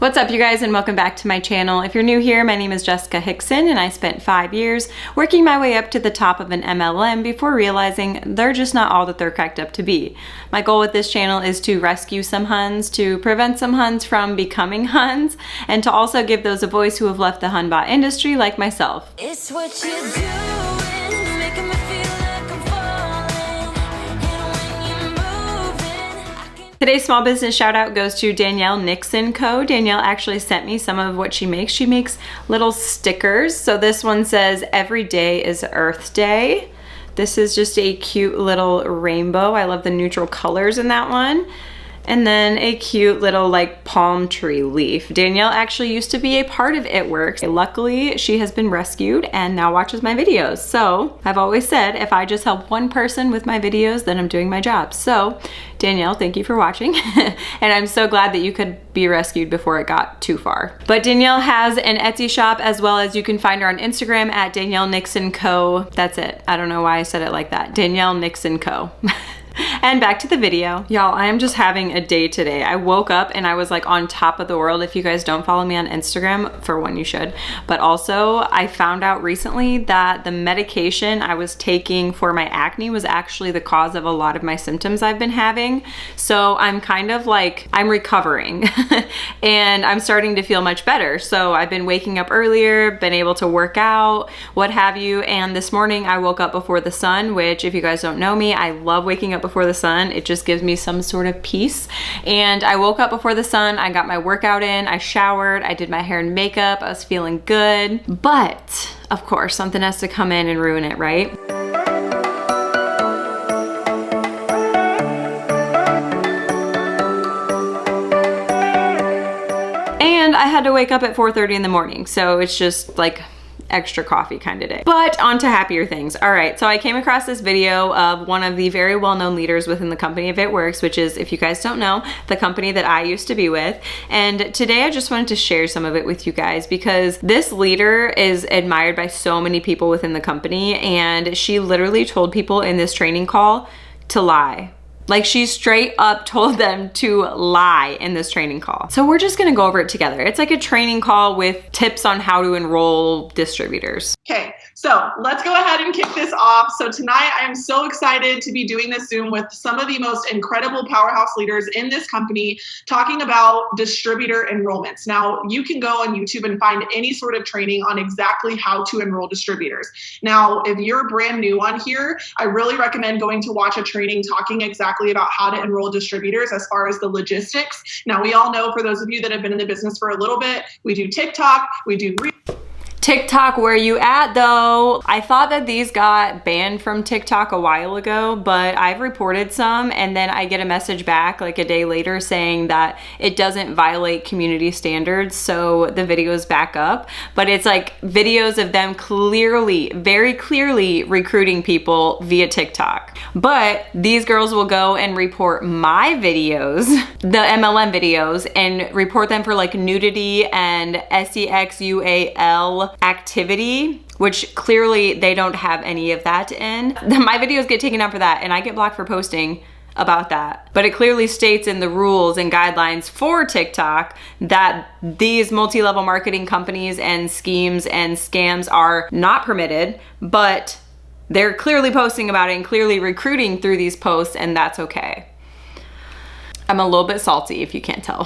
What's up, you guys, and welcome back to my channel. If you're new here, my name is Jessica Hickson and I spent 5 years working my way up to the top of an MLM before realizing they're just not all that they're cracked up to be. My goal with this channel is to rescue some Huns, to prevent some Huns from becoming Huns, and to also give those a voice who have left the Hun bot industry like myself. It's what you do, making me feel like I'm falling, and when you're moving, Today's small business shout out goes to Danielle Nixon Co. Danielle actually sent me some of what she makes. She makes little stickers. So this one says, "Every day is Earth Day." This is just a cute little rainbow. I love the neutral colors in that one. And then a cute little like palm tree leaf. Danielle actually used to be a part of It Works. Luckily, she has been rescued and now watches my videos. So I've always said, if I just help one person with my videos, then I'm doing my job. So Danielle, thank you for watching. And I'm so glad that you could be rescued before it got too far. But Danielle has an Etsy shop, as well as you can find her on Instagram at Danielle Nixon Co. That's it. I don't know why I said it like that. Danielle Nixon Co. And back to the video. Y'all, I am just having a day today. I woke up and I was like on top of the world. If you guys don't follow me on Instagram, for one, you should. But also, I found out recently that the medication I was taking for my acne was actually the cause of a lot of my symptoms I've been having. So I'm kind of like, I'm recovering and I'm starting to feel much better. So I've been waking up earlier, been able to work out, what have you. And this morning I woke up before the sun, which if you guys don't know me, I love waking up before the sun. It just gives me some sort of peace. And I woke up before the sun, I got my workout in, I showered, I did my hair and makeup, I was feeling good. But of course, something has to come in and ruin it, right? And I had to wake up at 4:30 in the morning. So it's just like extra coffee kind of day. But on to happier things. All right, so I came across this video of one of the very well-known leaders within the company of It Works, which is, if you guys don't know, the company that I used to be with. And today I just wanted to share some of it with you guys because this leader is admired by so many people within the company, and she literally told people in this training call to lie. Like, she straight up told them to lie in this training call. So we're just gonna go over it together. It's like a training call with tips on how to enroll distributors. Okay, so let's go ahead and kick this off. So tonight I am so excited to be doing this Zoom with some of the most incredible powerhouse leaders in this company talking about distributor enrollments. Now, you can go on YouTube and find any sort of training on exactly how to enroll distributors. Now, if you're brand new on here, I really recommend going to watch a training talking exactly about how to enroll distributors as far as the logistics. Now, we all know, for those of you that have been in the business for a little bit, we do TikTok, we do TikTok, where you at though? I thought that these got banned from TikTok a while ago, but I've reported some and then I get a message back like a day later saying that it doesn't violate community standards, so the video's back up. But it's like videos of them clearly, very clearly recruiting people via TikTok. But these girls will go and report my videos, the MLM videos, and report them for like nudity and SEXUAL activity, which clearly they don't have any of that in. My videos get taken down for that and I get blocked for posting about that. But it clearly states in the rules and guidelines for TikTok that these multi-level marketing companies and schemes and scams are not permitted, but they're clearly posting about it and clearly recruiting through these posts, and that's okay. I'm a little bit salty if you can't tell.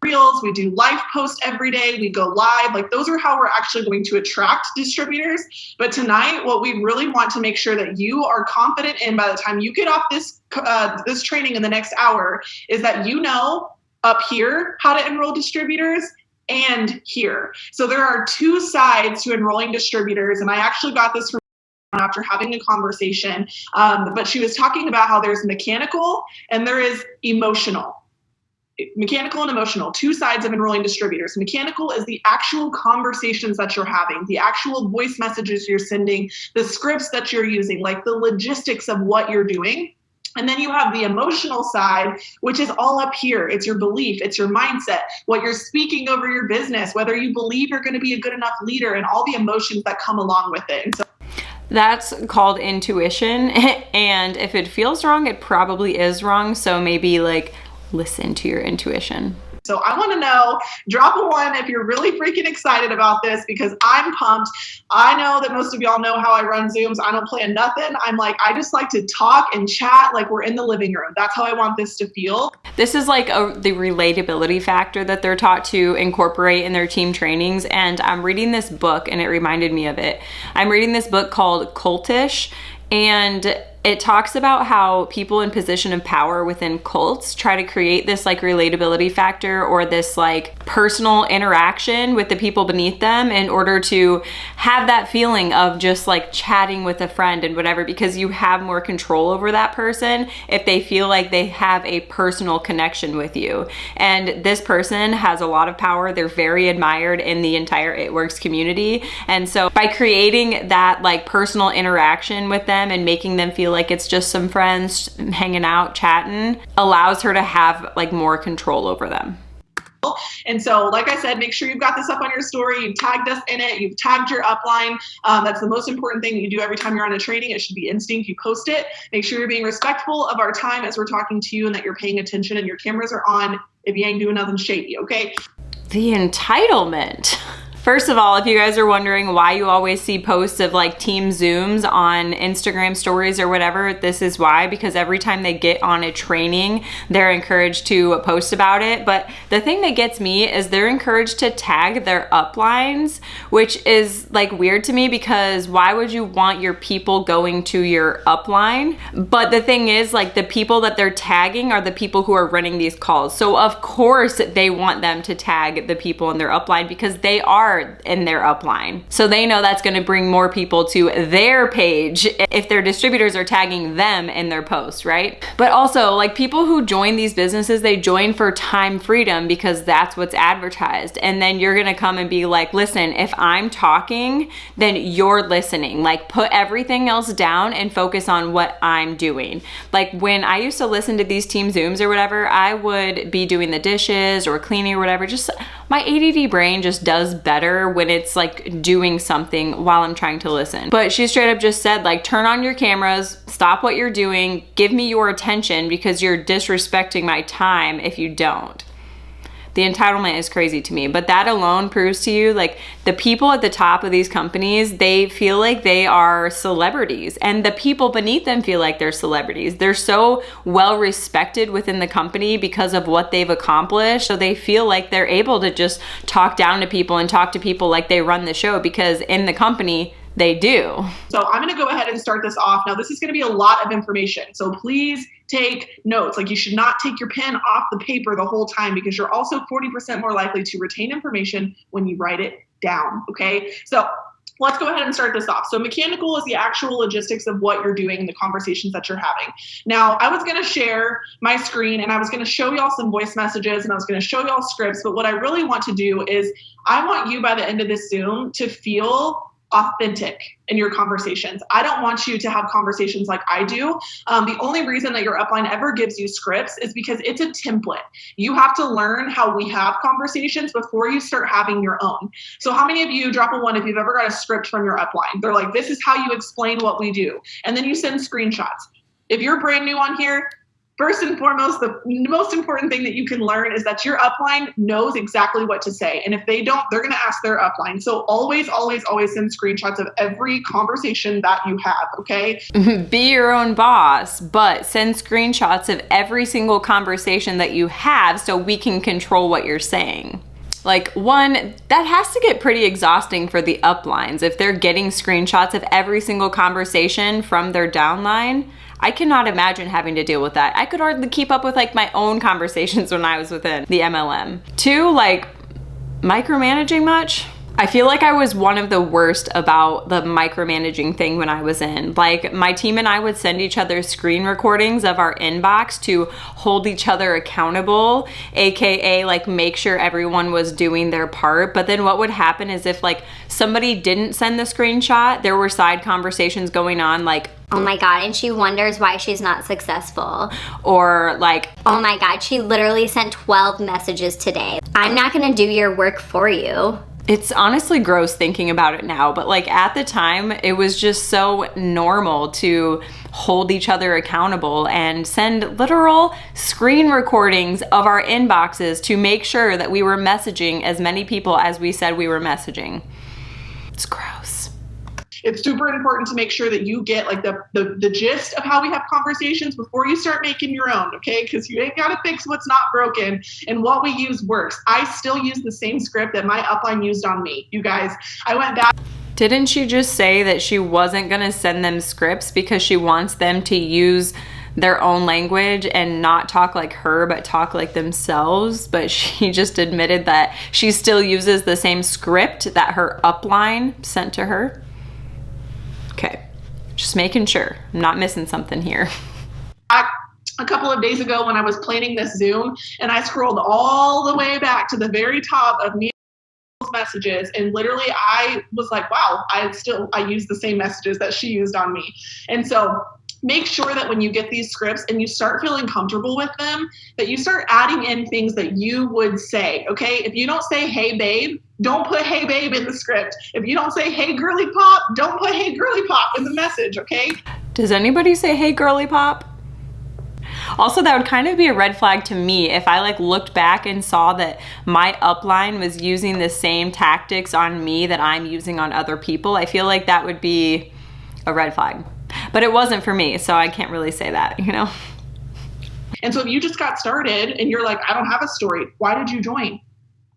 Reels, we do live posts every day, we go live. Like, those are how we're actually going to attract distributors. But tonight, what we really want to make sure that you are confident in by the time you get off this training in the next hour is that you know up here how to enroll distributors and here. So there are two sides to enrolling distributors, and I actually got this from after having a conversation, but she was talking about how there's mechanical and there is emotional. Mechanical and emotional, two sides of enrolling distributors. Mechanical is the actual conversations that you're having, the actual voice messages you're sending, the scripts that you're using, like the logistics of what you're doing. And then you have the emotional side, which is all up here. It's your belief, it's your mindset, what you're speaking over your business, whether you believe you're going to be a good enough leader, and all the emotions that come along with it. And so that's called intuition. And if it feels wrong, it probably is wrong. So maybe like listen to your intuition. So I want to know, drop a 1 if you're really freaking excited about this, because I'm pumped. I know that most of y'all know how I run Zooms. I don't plan nothing. I'm like, I just like to talk and chat like we're in the living room. That's how I want this to feel. This is like the relatability factor that they're taught to incorporate in their team trainings. And I'm reading this book and it reminded me of it. I'm reading this book called Cultish, and it talks about how people in position of power within cults try to create this like relatability factor or this like personal interaction with the people beneath them in order to have that feeling of just like chatting with a friend and whatever, because you have more control over that person if they feel like they have a personal connection with you. And this person has a lot of power. They're very admired in the entire It Works community. And so by creating that like personal interaction with them and making them feel like it's just some friends hanging out, chatting, allows her to have like more control over them. And so, like I said, make sure you've got this up on your story. You've tagged us in it. You've tagged your upline. That's the most important thing that you do every time you're on a training. It should be instinct. You post it. Make sure you're being respectful of our time as we're talking to you and that you're paying attention and your cameras are on. If you ain't doing nothing shady, okay? The entitlement. First of all, if you guys are wondering why you always see posts of like team Zooms on Instagram stories or whatever, this is why, because every time they get on a training, they're encouraged to post about it. But the thing that gets me is they're encouraged to tag their uplines, which is like weird to me, because why would you want your people going to your upline? But the thing is, like, the people that they're tagging are the people who are running these calls. So of course they want them to tag the people in their upline because they are in their upline. So they know that's going to bring more people to their page if their distributors are tagging them in their post, right? But also, like, people who join these businesses, they join for time freedom because that's what's advertised. And then you're going to come and be like, listen, if I'm talking, then you're listening. Like, put everything else down and focus on what I'm doing. Like, when I used to listen to these team Zooms or whatever, I would be doing the dishes or cleaning or whatever. Just my ADD brain just does better when it's like doing something while I'm trying to listen. But she straight up just said, like, turn on your cameras, stop what you're doing, give me your attention, because you're disrespecting my time if you don't. The entitlement is crazy to me, but that alone proves to you, like, the people at the top of these companies, they feel like they are celebrities, and the people beneath them feel like they're celebrities. They're so well respected within the company because of what they've accomplished, so they feel like they're able to just talk down to people and talk to people like they run the show, because in the company, they do. So I'm going to go ahead and start this off. Now, this is going to be a lot of information, so please take notes. Like, you should not take your pen off the paper the whole time, because you're also 40% more likely to retain information when you write it down, okay? So let's go ahead and start this off. So mechanical is the actual logistics of what you're doing, the conversations that you're having. Now, I was going to share my screen and I was going to show y'all some voice messages and I was going to show y'all scripts, but what I really want to do is I want you by the end of this Zoom to feel authentic in your conversations. I don't want you to have conversations like I do. The only reason that your upline ever gives you scripts is because it's a template. You have to learn how we have conversations before you start having your own. So how many of you, drop a 1 if you've ever got a script from your upline? They're like, this is how you explain what we do. And then you send screenshots. If you're brand new on here, first and foremost, the most important thing that you can learn is that your upline knows exactly what to say. And if they don't, they're going to ask their upline. So always, always, always send screenshots of every conversation that you have, okay? Be your own boss, but send screenshots of every single conversation that you have so we can control what you're saying. Like, one, that has to get pretty exhausting for the uplines. If they're getting screenshots of every single conversation from their downline, I cannot imagine having to deal with that. I could hardly keep up with like my own conversations when I was within the MLM. 2, like, micromanaging much? I feel like I was one of the worst about the micromanaging thing when I was in. Like, my team and I would send each other screen recordings of our inbox to hold each other accountable, aka like make sure everyone was doing their part. But then what would happen is if like somebody didn't send the screenshot, there were side conversations going on like, oh my God, and she wonders why she's not successful. or like, Oh my God, she literally sent 12 messages today. I'm not gonna do your work for you. It's honestly gross thinking about it now, but like at the time, it was just so normal to hold each other accountable and send literal screen recordings of our inboxes to make sure that we were messaging as many people as we said we were messaging. It's gross. It's super important to make sure that you get like the gist of how we have conversations before you start making your own, okay? Because you ain't got to fix what's not broken, and what we use works. I still use the same script that my upline used on me. You guys, I went back. Didn't she just say that she wasn't going to send them scripts because she wants them to use their own language and not talk like her, but talk like themselves? But she just admitted that she still uses the same script that her upline sent to her. Okay, just making sure I'm not missing something here. A couple of days ago when I was planning this Zoom, and I scrolled all the way back to the very top of me messages, and literally I was like, wow, I use the same messages that she used on me. And so make sure that when you get these scripts and you start feeling comfortable with them, that you start adding in things that you would say, okay? If you don't say, hey babe, don't put hey babe in the script. If you don't say hey girly pop, don't put hey girly pop in the message, okay? Does anybody say hey girly pop? Also, that would kind of be a red flag to me if I like looked back and saw that my upline was using the same tactics on me that I'm using on other people. I feel like that would be a red flag. But it wasn't for me, so I can't really say that, you know? And so if you just got started and you're like, I don't have a story, why did you join?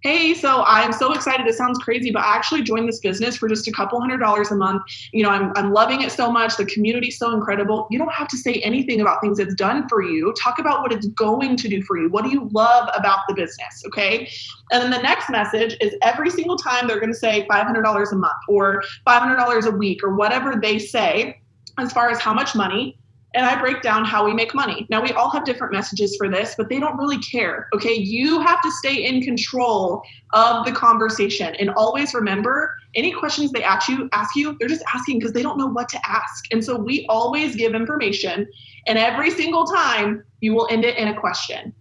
Hey, so I'm so excited. It sounds crazy, but I actually joined this business for just a couple $100s a month. You know, I'm loving it so much. The community's so incredible. You don't have to say anything about things it's done for you. Talk about what it's going to do for you. What do you love about the business? Okay. And then the next message is every single time they're going to say $500 a month or $500 a week or whatever they say as far as how much money. And I break down how we make money. Now, we all have different messages for this, but they don't really care, okay? You have to stay in control of the conversation. And always remember, any questions they ask you, they're just asking because they don't know what to ask. And so we always give information, and every single time you will end it in a question.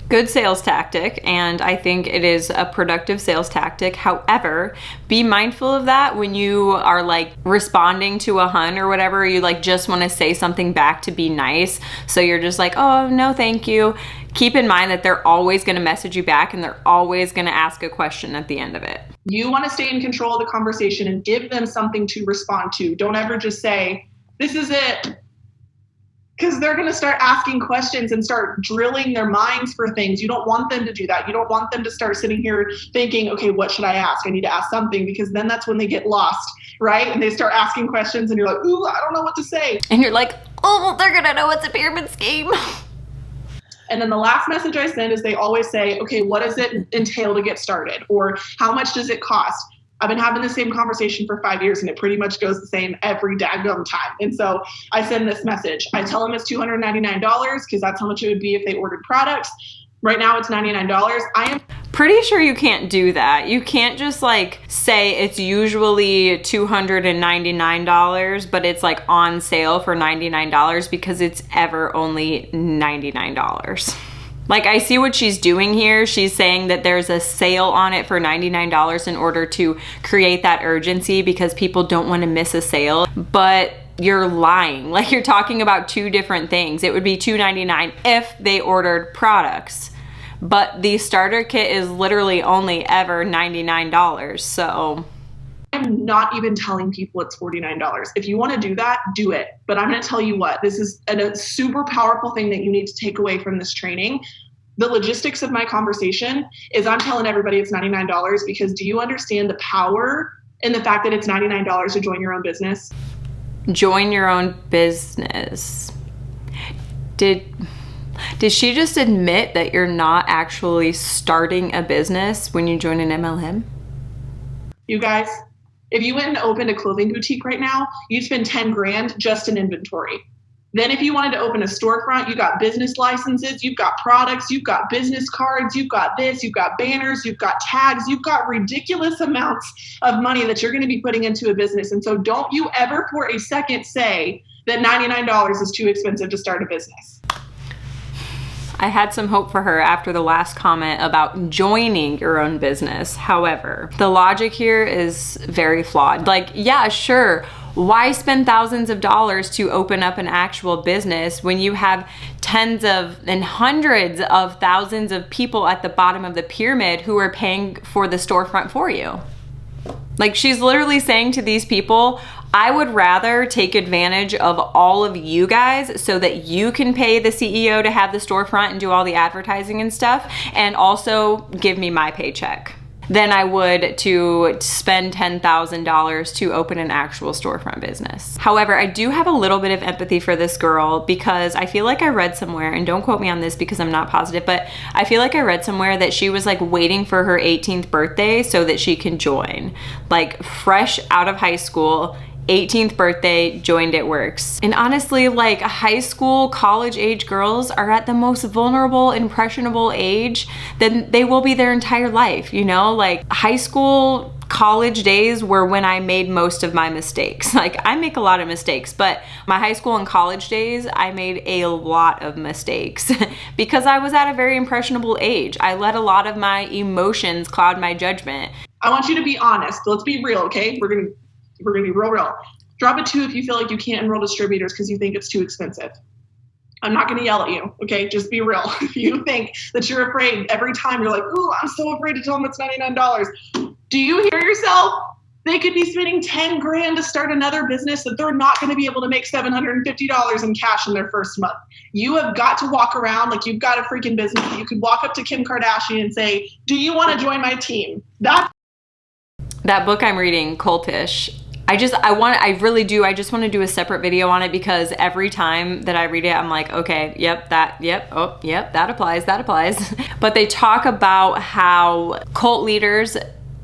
Good sales tactic, and I think it is a productive sales tactic. However, be mindful of that when you are like responding to a hun or whatever. You like just want to say something back to be nice, so you're just like, oh no thank you. Keep in mind that they're always going to message you back, and they're always going to ask a question at the end of it. You want to stay in control of the conversation and give them something to respond to. Don't ever just say, this is it. Because they're going to start asking questions and start drilling their minds for things. You don't want them to do that. You don't want them to start sitting here thinking, okay, what should I ask? I need to ask something, because then that's when they get lost, right? And they start asking questions and you're like, ooh, I don't know what to say. And you're like, oh, they're going to know it's a pyramid scheme. And then the last message I send is they always say, okay, what does it entail to get started? Or how much does it cost? I've been having the same conversation for 5 years, and it pretty much goes the same every daggum time. And so I send this message. I tell them it's $299 because that's how much it would be if they ordered products. Right now it's $99. I am pretty sure you can't do that. You can't just like say it's usually $299, but it's like on sale for $99 because it's ever only $99. Like, I see what she's doing here. She's saying that there's a sale on it for $99 in order to create that urgency because people don't want to miss a sale. But you're lying. Like, you're talking about two different things. It would be $299 if they ordered products. But the starter kit is literally only ever $99. So I'm not even telling people it's $49. If you want to do that, do it. But I'm going to tell you what, this is a super powerful thing that you need to take away from this training. The logistics of my conversation is I'm telling everybody it's $99 because do you understand the power in the fact that it's $99 to join your own business? Join your own business. Did she just admit that you're not actually starting a business when you join an MLM? You guys, if you went and opened a clothing boutique right now, you'd spend 10 grand just in inventory. Then if you wanted to open a storefront, you got business licenses, you've got products, you've got business cards, you've got this, you've got banners, you've got tags, you've got ridiculous amounts of money that you're going to be putting into a business. And so don't you ever for a second say that $99 is too expensive to start a business. I had some hope for her after the last comment about joining your own business. However, the logic here is very flawed. Like, yeah, sure. Why spend thousands of dollars to open up an actual business when you have tens of and hundreds of thousands of people at the bottom of the pyramid who are paying for the storefront for you? Like, she's literally saying to these people, I would rather take advantage of all of you guys so that you can pay the CEO to have the storefront and do all the advertising and stuff, and also give me my paycheck, than I would to spend $10,000 to open an actual storefront business. However, I do have a little bit of empathy for this girl because I feel like I read somewhere, and don't quote me on this because I'm not positive, but I feel like I read somewhere that she was like waiting for her 18th birthday so that she can join. Like, fresh out of high school, 18th birthday, joined It Works. And honestly, like, high school, college age girls are at the most vulnerable, impressionable age that they will be their entire life, you know? Like, high school, college days were when I made most of my mistakes. Like, I make a lot of mistakes, but my high school and college days, I made a lot of mistakes because I was at a very impressionable age. I let a lot of my emotions cloud my judgment. I want you to be honest. Let's be real, okay? We're gonna be real. Drop a 2 if you feel like you can't enroll distributors because you think it's too expensive. I'm not gonna yell at you, okay? Just be real. If you think that you're afraid every time you're like, ooh, I'm so afraid to tell them it's $99. Do you hear yourself? They could be spending 10 grand to start another business that they're not gonna be able to make $750 in cash in their first month. You have got to walk around like you've got a freaking business. You could walk up to Kim Kardashian and say, do you wanna join my team? That book I'm reading, Cultish, I really do. I just want to do a separate video on it because every time that I read it, I'm like, okay, that applies. But they talk about how cult leaders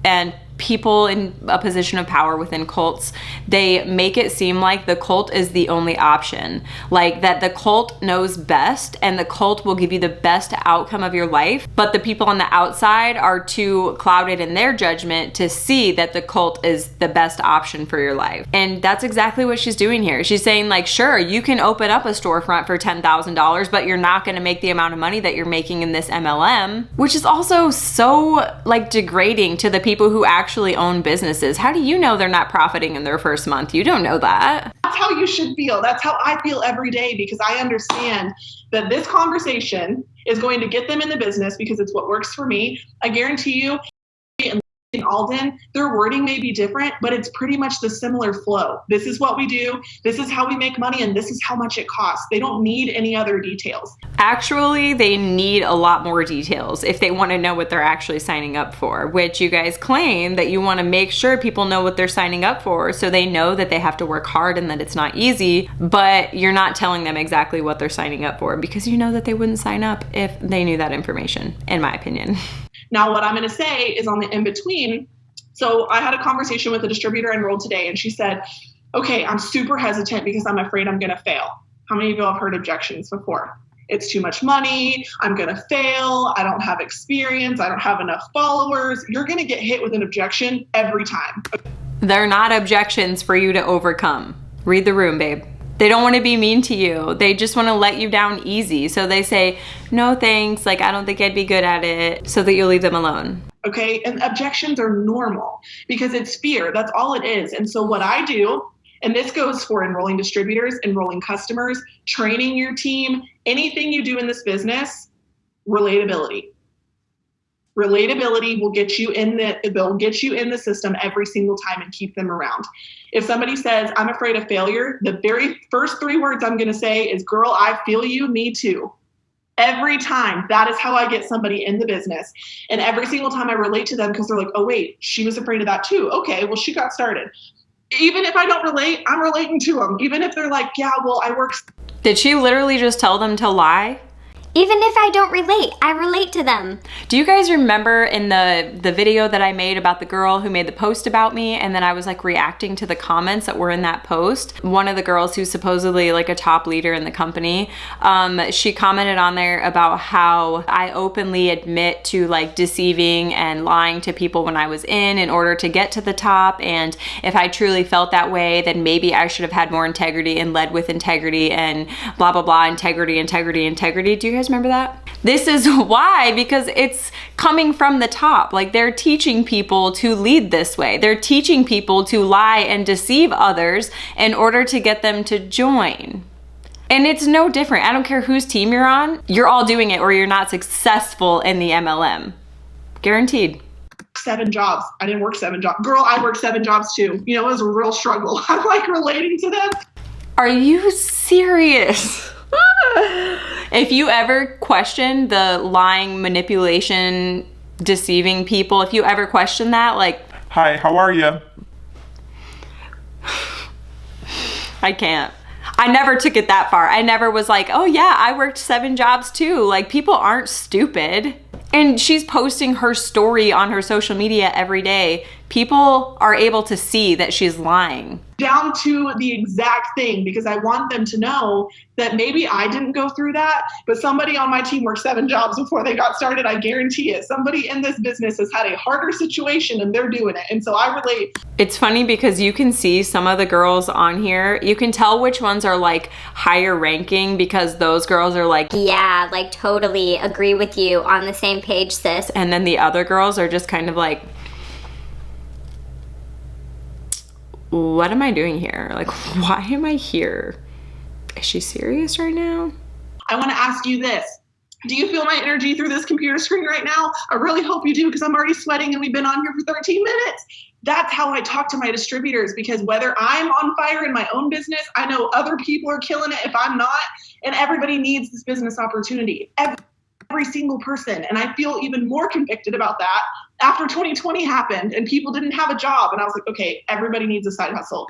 and people in a position of power within cults, they make it seem like the cult is the only option. Like, that the cult knows best and the cult will give you the best outcome of your life, but the people on the outside are too clouded in their judgment to see that the cult is the best option for your life. And that's exactly what she's doing here. She's saying, like, sure, you can open up a storefront for $10,000, but you're not going to make the amount of money that you're making in this MLM, which is also so, like, degrading to the people who actually own businesses. How do you know they're not profiting in their first month? You don't know that. That's how you should feel. That's how I feel every day because I understand that this conversation is going to get them in the business because it's what works for me. I guarantee you, in Alden, their wording may be different, but it's pretty much the similar flow. This is what we do, this is how we make money, and this is how much it costs. They don't need any other details. Actually, they need a lot more details if they want to know what they're actually signing up for, which you guys claim that you want to make sure people know what they're signing up for so they know that they have to work hard and that it's not easy, but you're not telling them exactly what they're signing up for because you know that they wouldn't sign up if they knew that information, in my opinion. Now, what I'm going to say is on the in-between. So I had a conversation with a distributor I enrolled today, and she said, okay, I'm super hesitant because I'm afraid I'm going to fail. How many of you have heard objections before? It's too much money. I'm going to fail. I don't have experience. I don't have enough followers. You're going to get hit with an objection every time. They're not objections for you to overcome. Read the room, babe. They don't want to be mean to you. They just want to let you down easy. So they say, no thanks, like I don't think I'd be good at it, so that you leave them alone. Okay, and objections are normal because it's fear. That's all it is. And so what I do, and this goes for enrolling distributors, enrolling customers, training your team, anything you do in this business, relatability. Relatability will get you in the system every single time and keep them around. If somebody says, I'm afraid of failure, the very first 3 words I'm going to say is, girl, I feel you, me too. Every time. That is how I get somebody in the business. And every single time I relate to them because they're like, oh wait, she was afraid of that too. Okay, well, she got started. Even if I don't relate, I'm relating to them. Even if they're like, yeah, well, I work. Did she literally just tell them to lie? Even if I don't relate, I relate to them. Do you guys remember in the video that I made about the girl who made the post about me, and then I was like reacting to the comments that were in that post? One of the girls who's supposedly like a top leader in the company, she commented on there about how I openly admit to like deceiving and lying to people when I was in order to get to the top, and if I truly felt that way, then maybe I should have had more integrity and led with integrity and blah blah blah, integrity. Do you guys guys remember that? This is why, because it's coming from the top. Like, they're teaching people to lead this way. They're teaching people to lie and deceive others in order to get them to join. And it's no different. I don't care whose team you're on. You're all doing it or you're not successful in the MLM. Guaranteed. 7 jobs. I didn't work 7 jobs. Girl, I worked 7 jobs too. You know, it was a real struggle. I'm like relating to them. Are you serious? If you ever question the lying, manipulation, deceiving people, if you ever question that, like, Hi, how are you? I can't. I never took it that far. I never was like, oh yeah, I worked 7 jobs too. Like, people aren't stupid. And she's posting her story on her social media every day. People are able to see that she's lying. Down to the exact thing, because I want them to know that maybe I didn't go through that, but somebody on my team worked 7 jobs before they got started. I guarantee it. Somebody in this business has had a harder situation and they're doing it. And so I relate. It's funny because you can see some of the girls on here, you can tell which ones are like higher ranking because those girls are like, Yeah, like totally agree with you, on the same page, sis. and then the other girls are just kind of like, what am I doing here? Like, why am I here? Is she serious right now? I want to ask you this. Do you feel my energy through this computer screen right now? I really hope you do, because I'm already sweating and we've been on here for 13 minutes. That's how I talk to my distributors, because whether I'm on fire in my own business, I know other people are killing it if I'm not, and everybody needs this business opportunity. Every single person. And I feel even more convicted about that after 2020 happened and people didn't have a job. And I was like, okay, everybody needs a side hustle.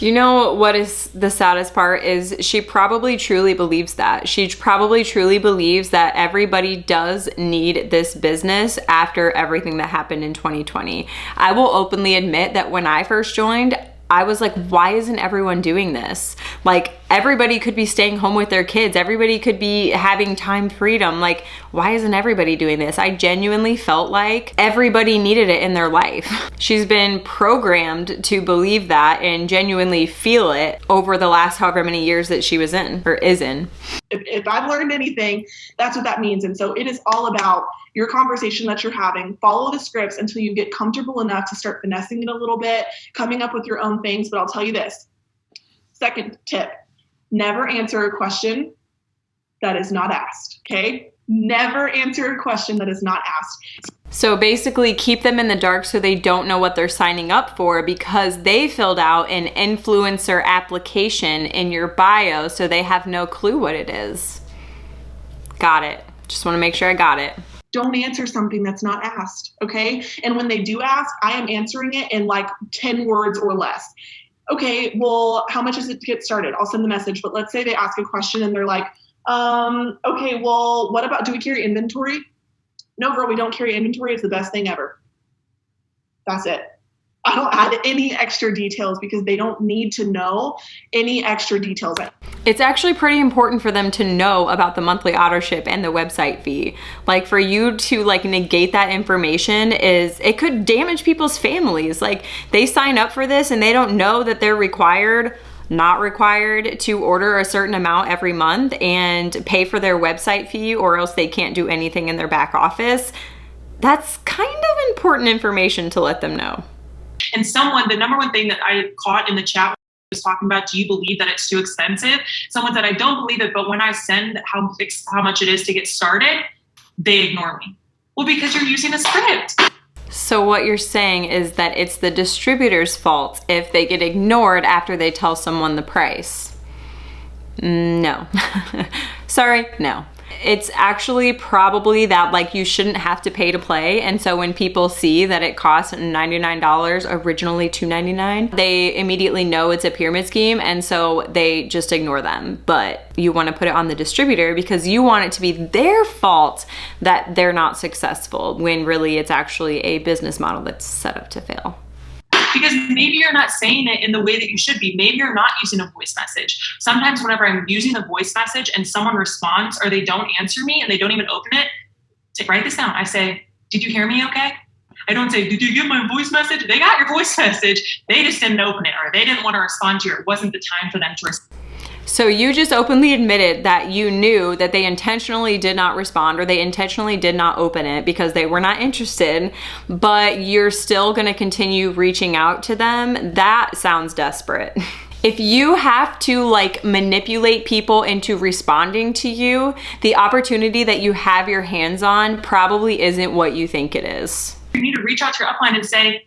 You know what is the saddest part is she probably truly believes that. She probably truly believes that everybody does need this business after everything that happened in 2020. I will openly admit that when I first joined, I was like, why isn't everyone doing this? Like, everybody could be staying home with their kids. Everybody could be having time freedom. Like, why isn't everybody doing this? I genuinely felt like everybody needed it in their life. She's been programmed to believe that and genuinely feel it over the last however many years that she was in or is in. If I've learned anything, that's what that means. And so it is all about your conversation that you're having. Follow the scripts until you get comfortable enough to start finessing it a little bit, coming up with your own things. But I'll tell you this. Second tip, never answer a question that is not asked, okay? Never answer a question that is not asked. So basically keep them in the dark so they don't know what they're signing up for, because they filled out an influencer application in your bio, so they have no clue what it is. Got it. Just want to make sure I got it. Don't answer something that's not asked, okay? And when they do ask, I am answering it in like 10 words or less. Okay, well, how much is it to get started? I'll send the message, but let's say they ask a question and they're like, okay, well, what about, do we carry inventory? No, girl, we don't carry inventory. It's the best thing ever. That's it. I don't add any extra details because they don't need to know any extra details. It's actually pretty important for them to know about the monthly auto ship and the website fee. Like, for you to like negate that information it could damage people's families. Like, they sign up for this and they don't know that they're not required to order a certain amount every month and pay for their website fee, or else they can't do anything in their back office. That's kind of important information to let them know. And the number one thing that I caught in the chat was talking about, do you believe that it's too expensive? Someone said, I don't believe it, but when I send how much it is to get started, they ignore me. Well, because you're using a script. So what you're saying is that it's the distributor's fault if they get ignored after they tell someone the price. No. Sorry, no. It's actually probably that like you shouldn't have to pay to play. And so when people see that it costs $99, originally $2.99, they immediately know it's a pyramid scheme. And so they just ignore them. But you want to put it on the distributor because you want it to be their fault that they're not successful, when really it's actually a business model that's set up to fail. Because maybe you're not saying it in the way that you should be. Maybe you're not using a voice message. Sometimes whenever I'm using a voice message and someone responds or they don't answer me and they don't even open it, write this down. I say, did you hear me okay? I don't say, did you get my voice message? They got your voice message. They just didn't open it, or they didn't want to respond to you. It wasn't the time for them to respond. So you just openly admitted that you knew that they intentionally did not respond or they intentionally did not open it because they were not interested, but you're still gonna continue reaching out to them. That sounds desperate. If you have to like manipulate people into responding to you, the opportunity that you have your hands on probably isn't what you think it is. You need to reach out to your upline and say,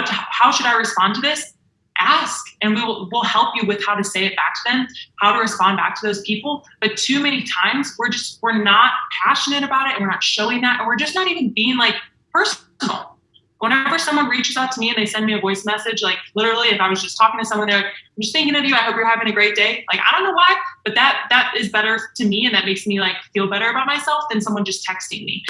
how should I respond to this? Ask, and we'll help you with how to say it back to them, how to respond back to those people. But too many times we're not passionate about it, and we're not showing that, and we're just not even being like personal. Whenever someone reaches out to me and they send me a voice message, like literally if I was just talking to someone, they're like, I'm just thinking of you, I hope you're having a great day. Like, I don't know why, but that is better to me, and that makes me like feel better about myself than someone just texting me.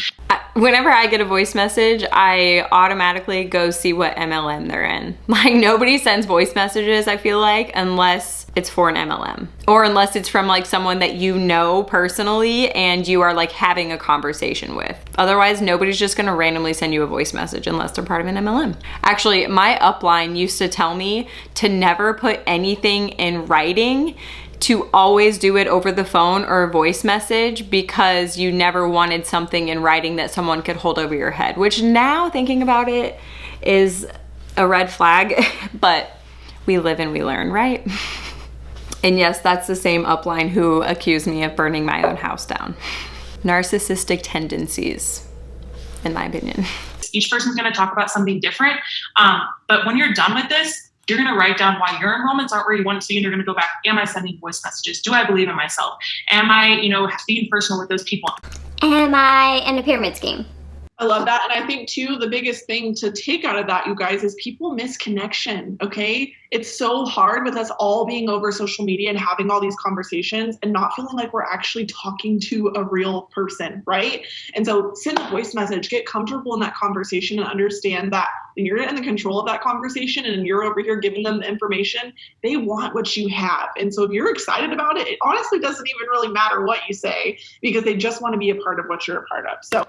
Whenever I get a voice message, I automatically go see what MLM they're in. Like, nobody sends voice messages, I feel like, unless it's for an MLM, or unless it's from like someone that you know personally and you are like having a conversation with. Otherwise, nobody's just gonna randomly send you a voice message unless they're part of an MLM. Actually, my upline used to tell me to never put anything in writing, to always do it over the phone or a voice message, because you never wanted something in writing that someone could hold over your head, which now thinking about it is a red flag, but we live and we learn, right? And yes, that's the same upline who accused me of burning my own house down. Narcissistic tendencies, in my opinion. Each person's going to talk about something different. But when you're done with this, you're going to write down why your enrollments aren't where you want to see, and you're going to go back. Am I sending voice messages? Do I believe in myself? Am I, being personal with those people? Am I in a pyramid scheme? I love that. And I think too, the biggest thing to take out of that, you guys, is people miss connection. Okay. It's so hard with us all being over social media and having all these conversations and not feeling like we're actually talking to a real person. Right. And so send a voice message, get comfortable in that conversation, and understand that when you're in the control of that conversation and you're over here giving them the information, they want what you have. And so if you're excited about it, it honestly doesn't even really matter what you say, because they just want to be a part of what you're a part of. So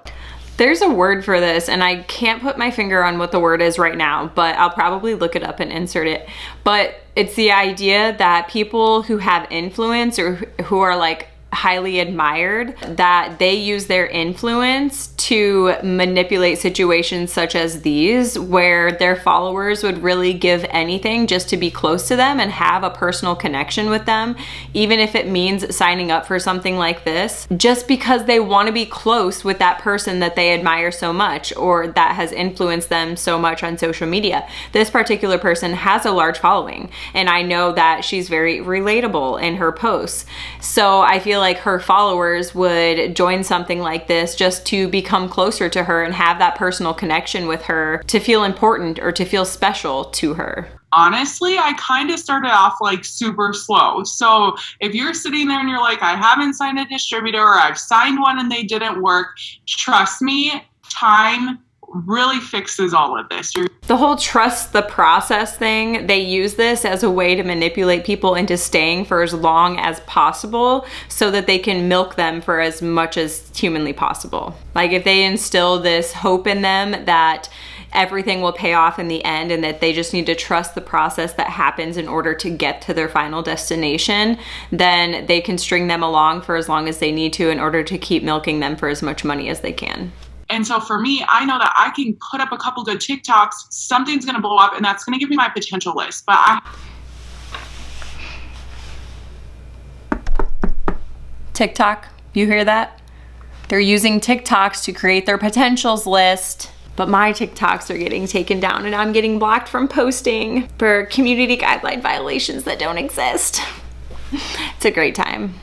there's a word for this, and I can't put my finger on what the word is right now, but I'll probably look it up and insert it. But it's the idea that people who have influence, or who are like highly admired, that they use their influence to manipulate situations such as these, where their followers would really give anything just to be close to them and have a personal connection with them, even if it means signing up for something like this, just because they want to be close with that person that they admire so much, or that has influenced them so much on social media. This particular person has a large following, and I know that she's very relatable in her posts. So I feel like her followers would join something like this just to become closer to her and have that personal connection with her, to feel important or to feel special to her. Honestly, I kind of started off like super slow. So if you're sitting there and you're like, I haven't signed a distributor, or I've signed one and they didn't work, trust me, time really fixes all of this. The whole trust the process thing, they use this as a way to manipulate people into staying for as long as possible so that they can milk them for as much as humanly possible. Like, if they instill this hope in them that everything will pay off in the end and that they just need to trust the process that happens in order to get to their final destination, then they can string them along for as long as they need to in order to keep milking them for as much money as they can. And so for me, I know that I can put up a couple good TikToks, something's going to blow up, and that's going to give me my potential list. But TikTok, you hear that? They're using TikToks to create their potentials list. But my TikToks are getting taken down and I'm getting blocked from posting for community guideline violations that don't exist. It's a great time.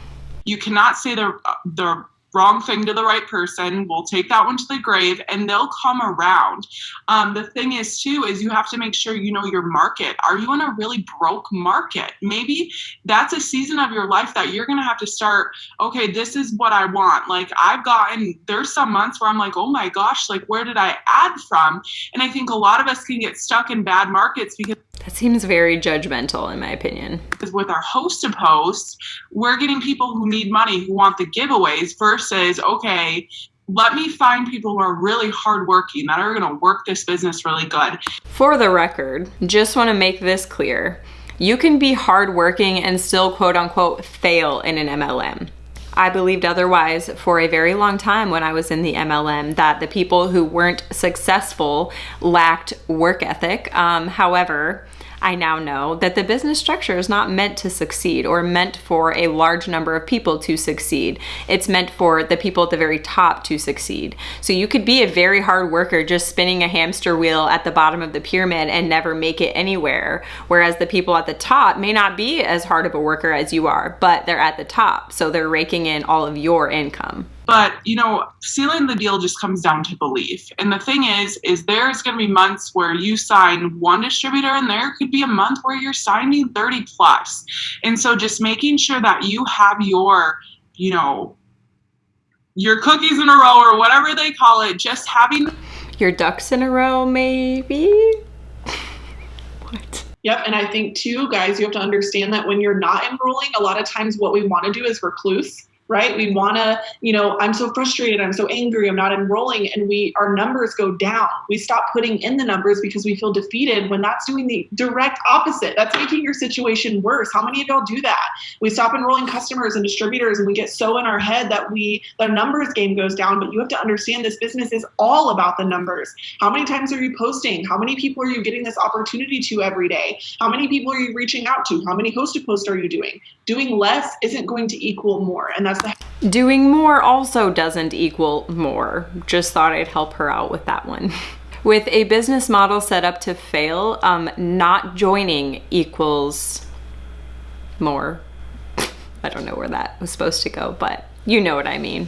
You cannot say the wrong thing to the right person. We'll take that one to the grave, and they'll come around. The thing is too, is you have to make sure you know your market. Are you in a really broke market? Maybe that's a season of your life that you're going to have to start, okay, this is what I want. Like, there's some months where I'm like, oh my gosh, like, where did I add from? And I think a lot of us can get stuck in bad markets because that seems very judgmental in my opinion. With our host to posts, we're getting people who need money, who want the giveaways, versus, okay, let me find people who are really hardworking, that are going to work this business really good. For the record, just want to make this clear. You can be hardworking and still quote unquote fail in an MLM. I believed otherwise for a very long time when I was in the MLM, that the people who weren't successful lacked work ethic. However, I now know that the business structure is not meant to succeed or meant for a large number of people to succeed. It's meant for the people at the very top to succeed. So you could be a very hard worker just spinning a hamster wheel at the bottom of the pyramid and never make it anywhere. Whereas the people at the top may not be as hard of a worker as you are, but they're at the top. So they're raking in all of your income. But, you know, sealing the deal just comes down to belief. And the thing is there's going to be months where you sign one distributor and there could be a month where you're signing 30 plus. And so just making sure that you have your, you know, your cookies in a row or whatever they call it, just having your ducks in a row, maybe? What? Yep, and I think too, guys, you have to understand that when you're not enrolling, a lot of times what we want to do is recluse. Right? We want to, you know, I'm so frustrated, I'm so angry, I'm not enrolling, and our numbers go down. We stop putting in the numbers because we feel defeated, when that's doing the direct opposite. That's making your situation worse. How many of y'all do that? We stop enrolling customers and distributors, and we get so in our head that the numbers game goes down. But you have to understand, this business is all about the numbers. How many times are you posting? How many people are you getting this opportunity to every day? How many people are you reaching out to? How many host to post are you doing? Doing less isn't going to equal more, and that's doing more also doesn't equal more. Just thought I'd help her out with that one. With a business model set up to fail, not joining equals more. I don't know where that was supposed to go, but you know what I mean.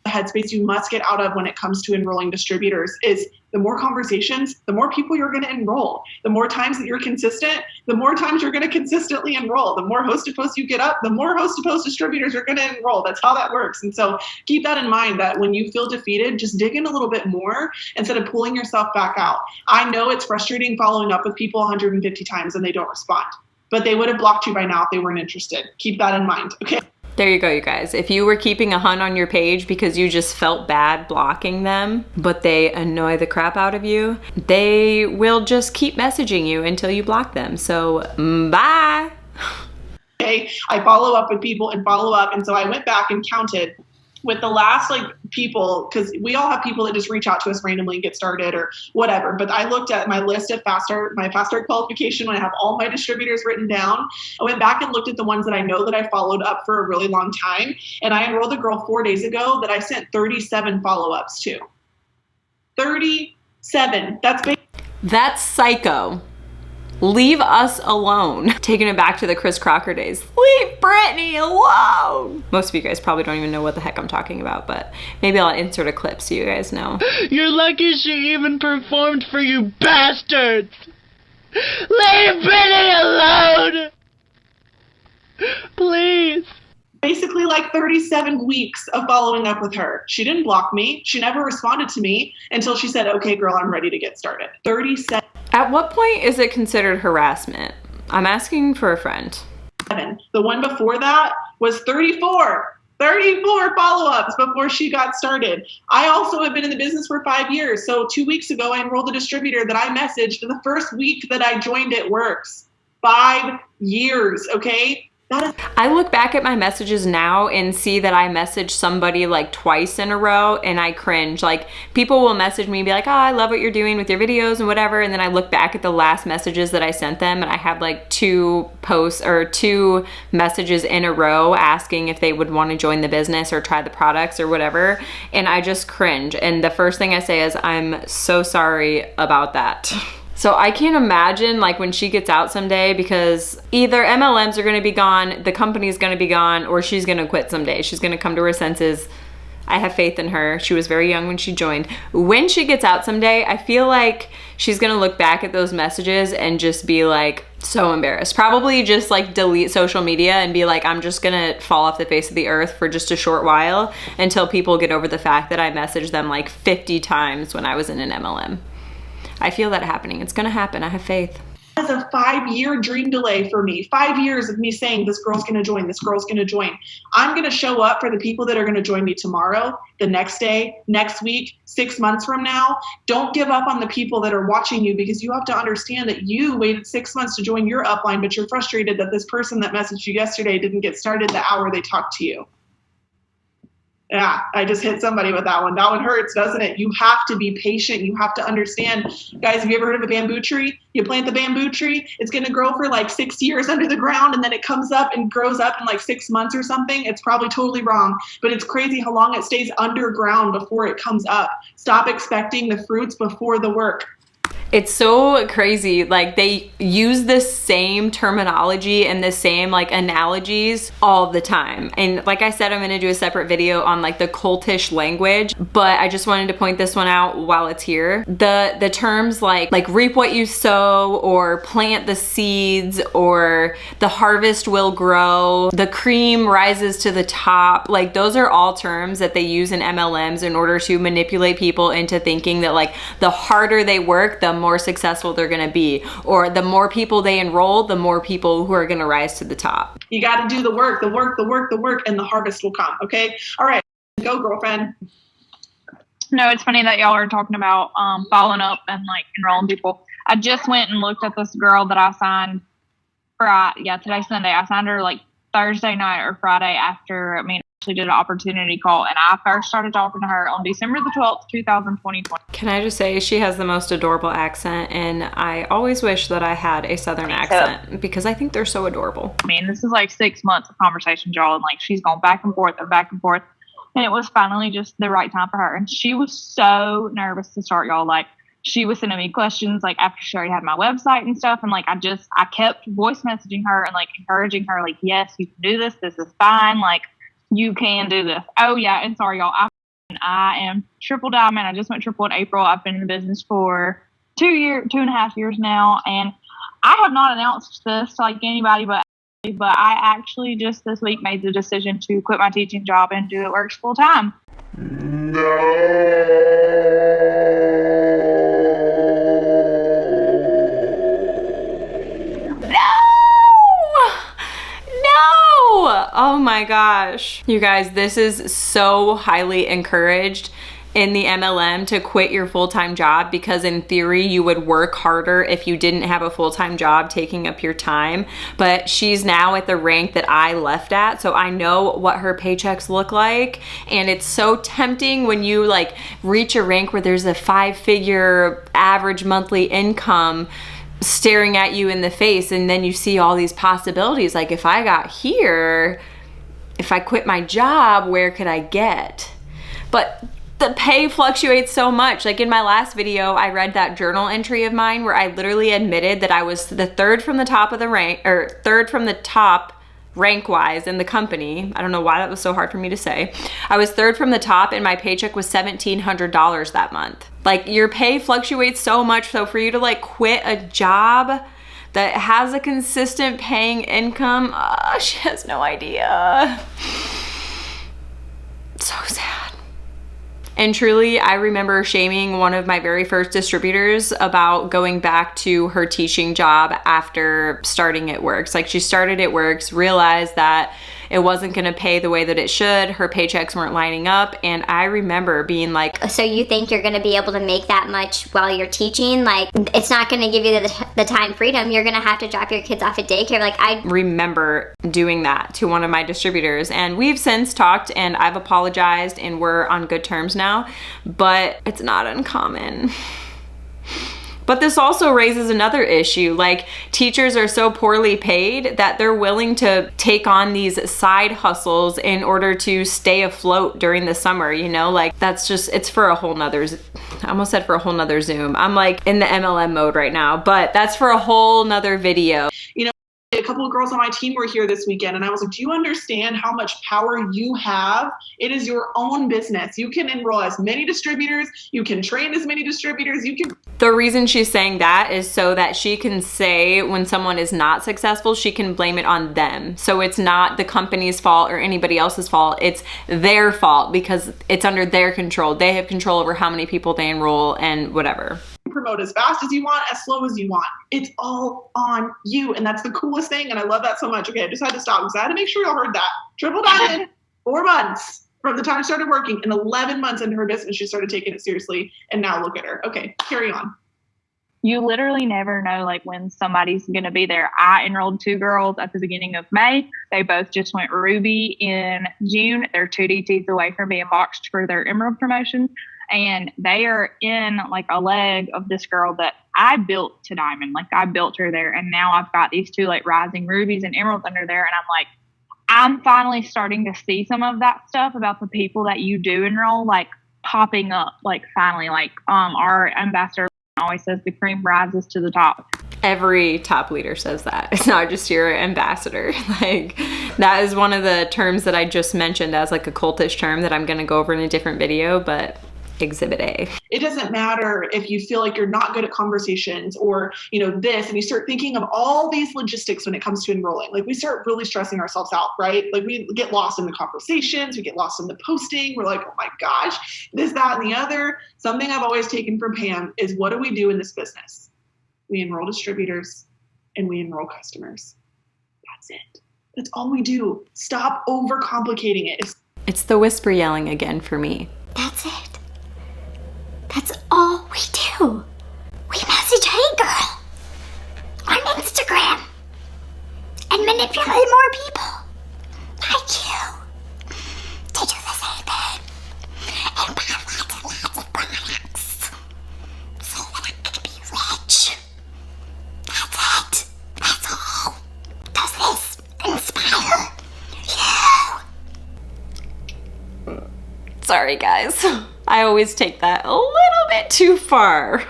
The headspace you must get out of when it comes to enrolling distributors is the more conversations, the more people you're going to enroll. The more times that you're consistent, the more times you're going to consistently enroll. The more host to post you get up, the more host to post distributors you're going to enroll. That's how that works. And so keep that in mind, that when you feel defeated, just dig in a little bit more instead of pulling yourself back out. I know it's frustrating following up with people 150 times and they don't respond, but they would have blocked you by now if they weren't interested. Keep that in mind. Okay. There you go, you guys. If you were keeping a hunt on your page because you just felt bad blocking them, but they annoy the crap out of you, they will just keep messaging you until you block them. So, bye. Okay. I follow up with people and follow up. And so I went back and counted with the last people, because we all have people that just reach out to us randomly and get started or whatever. But I looked at my list of my fast start qualification when I have all my distributors written down. I went back and looked at the ones that I know that I followed up for a really long time. And I enrolled a girl 4 days ago that I sent 37 follow-ups to. 37. That's psycho. Leave us alone. Taking it back to the Chris Crocker days. Leave Brittany alone. Most of you guys probably don't even know what the heck I'm talking about, but maybe I'll insert a clip so you guys know. You're lucky she even performed for you bastards! Leave Brittany alone! Please. Basically 37 weeks of following up with her. She didn't block me. She never responded to me until she said, okay, girl, I'm ready to get started. 37. At what point is it considered harassment? I'm asking for a friend. The one before that was 34 follow-ups before she got started. I also have been in the business for 5 years. So 2 weeks ago, I enrolled a distributor that I messaged the first week that I joined It Works. 5 years, okay? I look back at my messages now and see that I messaged somebody twice in a row and I cringe. People will message me and be like, oh, I love what you're doing with your videos and whatever. And then I look back at the last messages that I sent them and I have 2 posts or 2 messages in a row asking if they would want to join the business or try the products or whatever. And I just cringe. And the first thing I say is, I'm so sorry about that. So I can't imagine when she gets out someday, because either MLMs are gonna be gone, the company's gonna be gone, or she's gonna quit someday. She's gonna come to her senses. I have faith in her. She was very young when she joined. When she gets out someday, I feel like she's gonna look back at those messages and just be so embarrassed. Probably just delete social media and be I'm just gonna fall off the face of the earth for just a short while until people get over the fact that I messaged them 50 times when I was in an MLM. I feel that happening. It's gonna happen. I have faith. As a 5-year dream delay for me, 5 years of me saying this girl's going to join, this girl's going to join. I'm going to show up for the people that are going to join me tomorrow, the next day, next week, 6 months from now. Don't give up on the people that are watching you, because you have to understand that you waited 6 months to join your upline, but you're frustrated that this person that messaged you yesterday didn't get started the hour they talked to you. Yeah, I just hit somebody with that one. That one hurts, doesn't it? You have to be patient. You have to understand. Guys, have you ever heard of a bamboo tree? You plant the bamboo tree, it's going to grow for like 6 years under the ground, and then it comes up and grows up in like 6 months or something. It's probably totally wrong, but it's crazy how long it stays underground before it comes up. Stop expecting the fruits before the work. It's so crazy. Like, they use the same terminology and the same like analogies all the time. And like I said, I'm gonna do a separate video on like the cultish language, but I just wanted to point this one out while it's here. The terms like reap what you sow, or plant the seeds, or the harvest will grow, the cream rises to the top. Like, those are all terms that they use in MLMs in order to manipulate people into thinking that like the harder they work, the more successful they're going to be, or the more people they enroll, the more people who are going to rise to the top. You got to do the work, and the harvest will come. Okay. All right. Go, girlfriend. No, it's funny that y'all are talking about following up and like enrolling people. I just went and looked at this girl that I signed today's Sunday. I signed her like Thursday night or Friday after, actually did an opportunity call, and I first started talking to her on December the 12th, 2020. Can I just say, she has the most adorable accent, and I always wish that I had a Southern accent, because I think they're so adorable. This is like 6 months of conversation, y'all, and like she's gone back and forth, and it was finally just the right time for her. And she was so nervous to start, y'all. Like, she was sending me questions like after she already had my website and stuff, and like I kept voice messaging her and like encouraging her, like, yes, you can do this, this is fine, like you can do this. Oh yeah, and sorry y'all, I am triple diamond. I just went triple in April. I've been in the business for 2.5 years now, and I have not announced this to like anybody, but I actually just this week made the decision to quit my teaching job and do It Works full time. Oh my gosh. You guys, this is so highly encouraged in the MLM to quit your full-time job, because in theory you would work harder if you didn't have a full-time job taking up your time. But she's now at the rank that I left at, so I know what her paychecks look like, and it's so tempting when you like reach a rank where there's a 5-figure average monthly income staring at you in the face, and then you see all these possibilities. Like, if I got here, if I quit my job, where could I get? But the pay fluctuates so much. Like in my last video, I read that journal entry of mine where I literally admitted that I was the third from the top of the rank, or third from the top rank-wise in the company. I don't know why that was so hard for me to say. I was third from the top, and my paycheck was $1,700 that month. Like, your pay fluctuates so much, so for you to like quit a job that has a consistent paying income, she has no idea. So sad. And truly, I remember shaming one of my very first distributors about going back to her teaching job after starting It Works. Like, she started It Works, realized that it wasn't gonna pay the way that it should. Her paychecks weren't lining up. And I remember being like, so you think you're gonna be able to make that much while you're teaching? Like, it's not gonna give you the time freedom. You're gonna have to drop your kids off at daycare. Like, I remember doing that to one of my distributors, and we've since talked, and I've apologized, and we're on good terms now, but it's not uncommon. But this also raises another issue. Like, teachers are so poorly paid that they're willing to take on these side hustles in order to stay afloat during the summer, you know? Like, that's just, it's for a whole nother, I almost said for a whole nother Zoom. I'm like in the MLM mode right now, but that's for a whole nother video. You know, a couple of girls on my team were here this weekend, and I was like, do you understand how much power you have? It is your own business. You can enroll as many distributors, you can train as many distributors, you can... The reason she's saying that is so that she can say when someone is not successful, she can blame it on them. So it's not the company's fault or anybody else's fault. It's their fault because it's under their control. They have control over how many people they enroll and whatever. promote as fast as you want, as slow as you want. It's all on you. And that's the coolest thing. And I love that so much. Okay, I just had to stop because I had to make sure y'all heard that. Triple Diamond, 4 months from the time I started working, and 11 months into her business, she started taking it seriously. And now look at her. Okay, carry on. You literally never know like when somebody's going to be there. I enrolled 2 girls at the beginning of May. They both just went Ruby in June. They're 2 DTs away from being boxed for their Emerald promotion. And they are in like a leg of this girl that I built to Diamond. Like I built her there. And now I've got these 2 like rising Rubies and Emeralds under there. And I'm like, I'm finally starting to see some of that stuff about the people that you do enroll, like popping up, like finally, like our ambassador always says the cream rises to the top. Every top leader says that. It's not just your ambassador. Like that is one of the terms that I just mentioned as like a cultish term that I'm going to go over in a different video, but Exhibit A. It doesn't matter if you feel like you're not good at conversations or, you know, this, and you start thinking of all these logistics when it comes to enrolling. Like we start really stressing ourselves out, right? Like we get lost in the conversations, we get lost in the posting. We're like, oh my gosh, this, that, and the other. Something I've always taken from Pam is what do we do in this business? We enroll distributors and we enroll customers. That's it. That's all we do. Stop overcomplicating it. It's the whisper yelling again for me. That's it. That's all we do. We message Hey Girl on Instagram and manipulate more people like you to do the same thing and buy lots of products so that I can be rich. That's it. That's all. Does this inspire you? Sorry, guys. I always take that a little bit too far.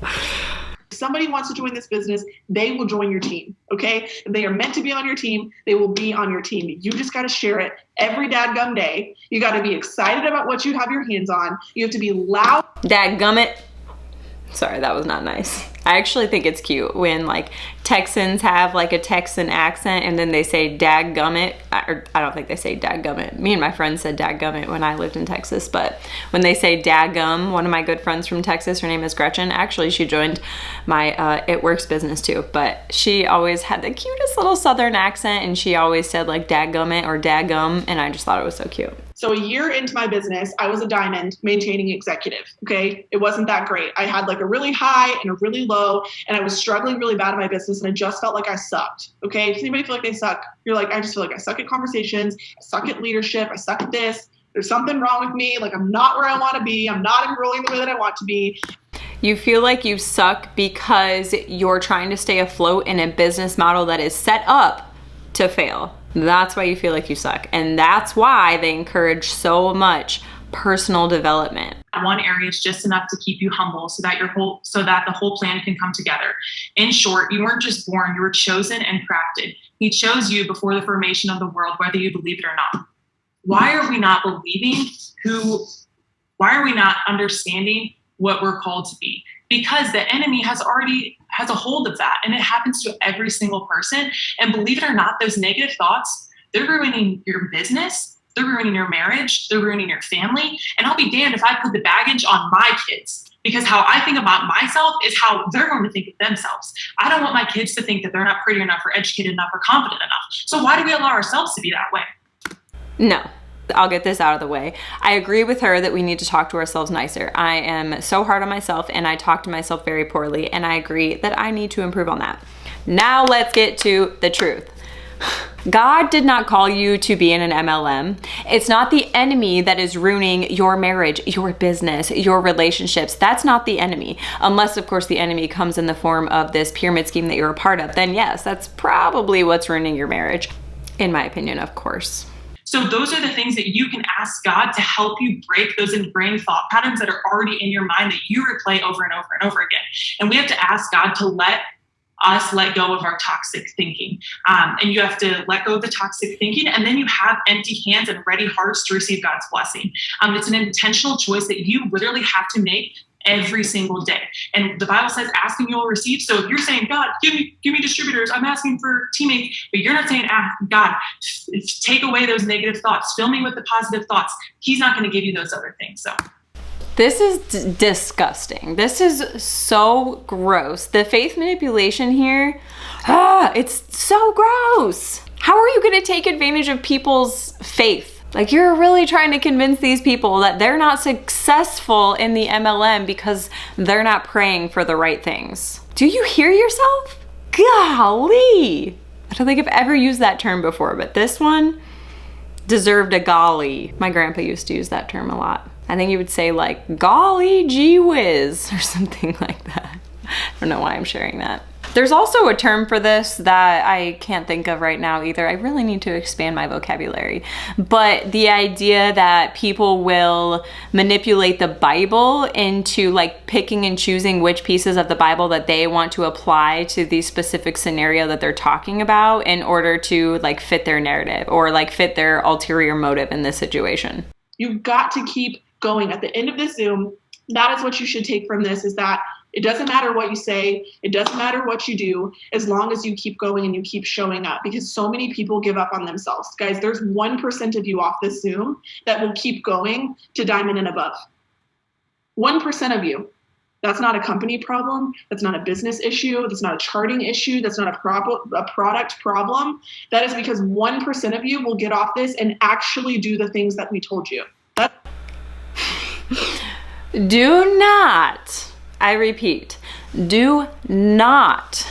If somebody wants to join this business, they will join your team, okay? If they are meant to be on your team, they will be on your team. You just got to share it every dadgum day. You got to be excited about what you have your hands on. You have to be loud. Dadgummit. Sorry, that was not nice. I actually think it's cute when like Texans have like a Texan accent and then they say dadgummit. I don't think they say dadgummit. Me and my friend said dadgummit when I lived in Texas, but when they say dadgum, one of my good friends from Texas, her name is Gretchen. Actually, she joined my It Works business too, but she always had the cutest little Southern accent and she always said like dadgummit or dadgum, and I just thought it was so cute. So a year into my business, I was a diamond maintaining executive, okay? It wasn't that great. I had like a really high and a really low, and I was struggling really bad in my business, and I just felt like I sucked, okay? Does anybody feel like they suck? You're like, I just feel like I suck at conversations, I suck at leadership, I suck at this. There's something wrong with me. Like I'm not where I want to be. I'm not enrolling the way that I want to be. You feel like you suck because you're trying to stay afloat in a business model that is set up to fail. That's why you feel like you suck. And that's why they encourage so much personal development. One area is just enough to keep you humble so that the whole plan can come together. In short, you weren't just born, you were chosen and crafted. He chose you before the formation of the world, whether you believe it or not. Why are we not believing why are we not understanding what we're called to be? Because the enemy has a hold of that, and it happens to every single person. And believe it or not, those negative thoughts, they're ruining your business, they're ruining your marriage, they're ruining your family. And I'll be damned if I put the baggage on my kids, because how I think about myself is how they're going to think of themselves. I don't want my kids to think that they're not pretty enough or educated enough or confident enough. So why do we allow ourselves to be that way? No. I'll get this out of the way. I agree with her that we need to talk to ourselves nicer. I am so hard on myself and I talk to myself very poorly, and I agree that I need to improve on that. Now let's get to the truth. God did not call you to be in an MLM. It's not the enemy that is ruining your marriage, your business, your relationships. That's not the enemy. Unless, of course, the enemy comes in the form of this pyramid scheme that you're a part of. Then yes, that's probably what's ruining your marriage. In my opinion, of course. So those are the things that you can ask God to help you break those ingrained thought patterns that are already in your mind that you replay over and over and over again. And we have to ask God to let us let go of our toxic thinking. And you have to let go of the toxic thinking, and then you have empty hands and ready hearts to receive God's blessing. It's an intentional choice that you literally have to make every single day. And the Bible says, asking you will receive. So if you're saying, God, give me distributors, I'm asking for teammates, but you're not saying, God, take away those negative thoughts, fill me with the positive thoughts. He's not going to give you those other things. So This is disgusting. This is so gross. The faith manipulation here, it's so gross. How are you gonna take advantage of people's faith? Like, you're really trying to convince these people that they're not successful in the MLM because they're not praying for the right things. Do you hear yourself? Golly. I don't think I've ever used that term before, but this one deserved a golly. My grandpa used to use that term a lot. I think he would say like, golly gee whiz, or something like that. I don't know why I'm sharing that. There's also a term for this that I can't think of right now either. I really need to expand my vocabulary. But the idea that people will manipulate the Bible into like picking and choosing which pieces of the Bible that they want to apply to the specific scenario that they're talking about in order to like fit their narrative or like fit their ulterior motive in this situation. You've got to keep going. At the end of this Zoom, that is what you should take from this, is that it doesn't matter what you say, it doesn't matter what you do, as long as you keep going and you keep showing up, because so many people give up on themselves. Guys, there's 1% of you off this Zoom that will keep going to diamond and above. 1% of you. That's not a company problem. That's not a business issue. That's not a charting issue. That's not a product problem. That is because 1% of you will get off this and actually do the things that we told you. Do not, I repeat, do not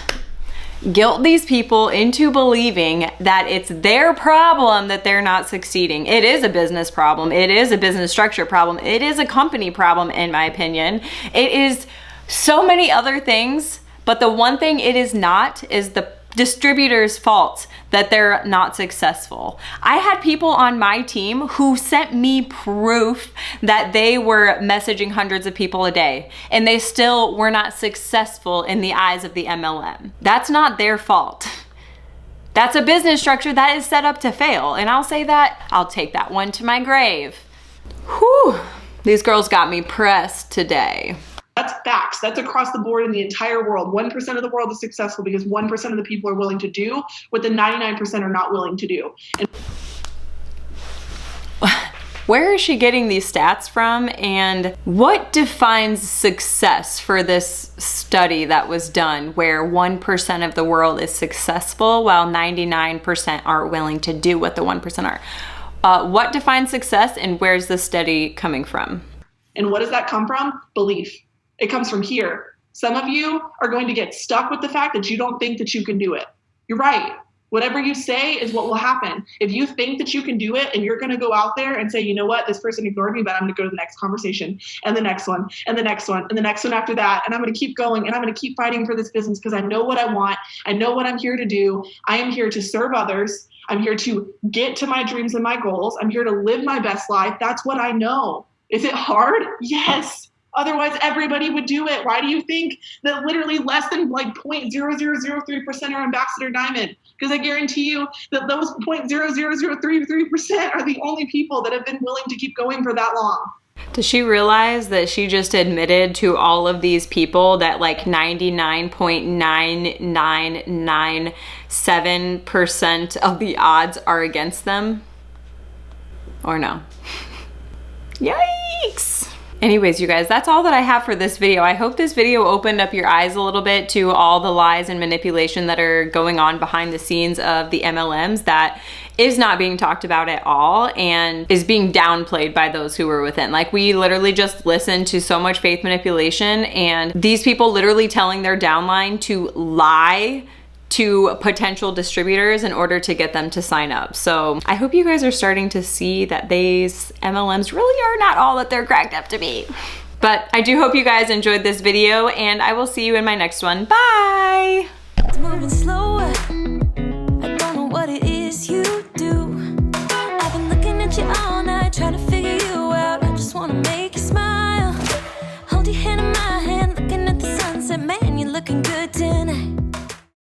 guilt these people into believing that it's their problem that they're not succeeding. It is a business problem. It is a business structure problem. It is a company problem, in my opinion. It is so many other things, but the one thing it is not is the distributor's fault that they're not successful. I had people on my team who sent me proof that they were messaging hundreds of people a day and they still were not successful in the eyes of the MLM. That's not their fault. That's a business structure that is set up to fail. And I'll say that, I'll take that one to my grave. Whew, these girls got me pressed today. That's facts. That's across the board in the entire world. 1% of the world is successful because 1% of the people are willing to do what the 99% are not willing to do. And where is she getting these stats from, and what defines success for this study that was done where 1% of the world is successful while 99% aren't willing to do what the 1% are? What defines success, and where's the study coming from? And what does that come from? Belief. It comes from here. Some of you are going to get stuck with the fact that you don't think that you can do it. You're right. Whatever you say is what will happen. If you think that you can do it and you're going to go out there and say, you know what, this person ignored me, but I'm going to go to the next conversation and the next one and the next one and the next one after that. And I'm going to keep going and I'm going to keep fighting for this business because I know what I want. I know what I'm here to do. I am here to serve others. I'm here to get to my dreams and my goals. I'm here to live my best life. That's what I know. Is it hard? Yes. Otherwise, everybody would do it. Why do you think that literally less than like 0.0003% are Ambassador Diamond? Because I guarantee you that those 0.00033% are the only people that have been willing to keep going for that long. Does she realize that she just admitted to all of these people that like 99.9997% of the odds are against them? Or no? Yikes! Anyways, you guys, that's all that I have for this video. I hope this video opened up your eyes a little bit to all the lies and manipulation that are going on behind the scenes of the MLMs that is not being talked about at all and is being downplayed by those who are within. Like, we literally just listened to so much faith manipulation and these people literally telling their downline to lie to potential distributors in order to get them to sign up. So I hope you guys are starting to see that these MLMs really are not all that they're cracked up to be. But I do hope you guys enjoyed this video and I will see you in my next one. Bye! Moving slow.